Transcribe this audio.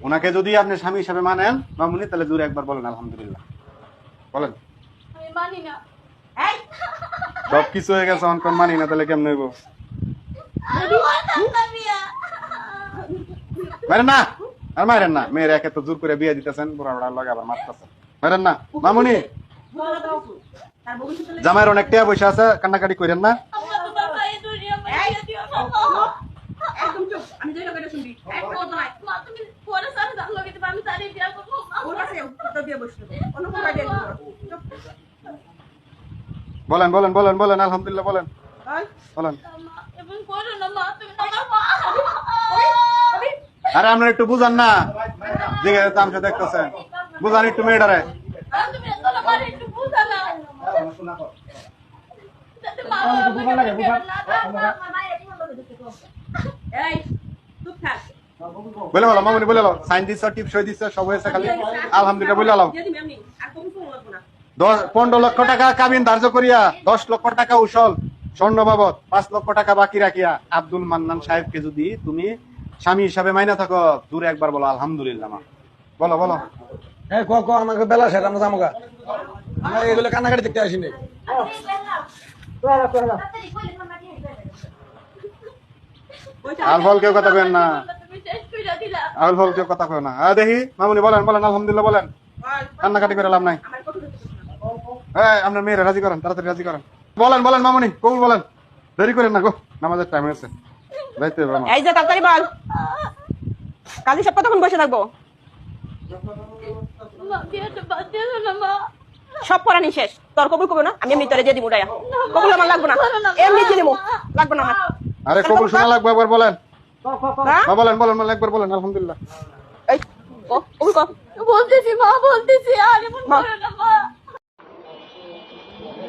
ওনাকে যদি আপনি স্বামী হিসাবে মানেন মামুনি, তাহলে জোরে একবার বলেন আলহামদুলিল্লাহ। বলেন। আমি মানি না। সব কিছু হয়ে গেছে, অনকন মানি না, তাহলে কেমন হইব? মারেন না, আর মারেন না। মেয়ের একে তো জোর করে বিয়ে দিতেছেন, বুড়া বুড়া লগে আবার মারতেছেন। মারেন না মামুনি। জামাইয়ের অনেক টাকা পয়সা আছে, কান্নাকাটি করেন না। আমার তো বাবা এই দুনিয়া মাইয়া দিও না। একদম চুপ, আমি যেটা করে শুনবি একদম নাই। মা তুমি পরে সাথে দাঁত লগে দিবা, আমি তারই বিয়া করবো। ওর কাছে তো দিয়ে বসলো অন্য কোথায় দিয়ে চুপ। বলেন বলেন বলেন বলেন আলহামদুলিল্লাহ বলেন বলেন। মা এবং করো না মা, তুমি আমার মা। আরে আপনার একটু বুঝান না, দিকে তামসা দেখতেছেন, বুঝান একটু মেয়েটারে। তুমি এত আমার একটু বুঝা না। যাতে মা বাবা বুঝা না। এই চুপ থাক। বলে বলো মামুনি, বলে বলো। সাইন দিচ্ছ, টিপস হয়ে দিচ্ছ, সব হয়েছে, খালি আলহামদুলিল্লাহ বলে আলাম। দিয়ে দিবি আমি আর কবুল ফোন লাগবো না। 15 লক্ষ টাকা কাবিন ধার্য করিয়া 10 লক্ষ টাকা উসল স্বর্ণ বাবদ 5 লক্ষ টাকা বাকি রাখিয়া আব্দুল মান্নান সাহেবকে যদি তুমি স্বামী হিসাবে মাইনা থাকো, দূরে একবার বলো আলহামদুলিল্লাহ। মা বলো বলো। হ্যাঁ ক আমাকে বেলা শেষ, আমরা যাবো। আমরা এগুলো কান্নাকাটি দেখতে আসিনি। আল ফল কেউ কথা কেন না, তুমি শেষ কইরা দিলা। আল ফল কেউ কথা কেন না। দেখি মামুনি বলেন বলেন আলহামদুলিল্লাহ বলেন। কান্নাকাটি করে লাভ নাই। আমার কত দেখতে আপনার মেয়েরা রাজি করেন, তাড়াতাড়ি রাজি করেন। বলেন বলেন মামুনি, কবুল বলেন। দেরি করেন না গো, নামাজের টাইম হয়েছে, যাইতে হবে আমার। এই যে তাড়াতাড়ি বল, কালি সব কতক্ষণ বসে থাকবো? মা বিয়েটা বাদ দিও না মা। সব পড়ানি শেষ, তোর কবুল করবো না, আমি এমনি তোরে দিয়ে দিব উড়াইয়া। কবুল আমার লাগবো না, এমনি দিয়ে দিব, লাগবো না আমার। আরে কবুল শোনা লাগবে, একবার বলেন। হ্যাঁ? বলেন বলেন বলেন একবার বলেন আলহামদুলিল্লাহ। এই কবুল কর। বলতেছি মা, বলতেছি আর এমন মা। করো না।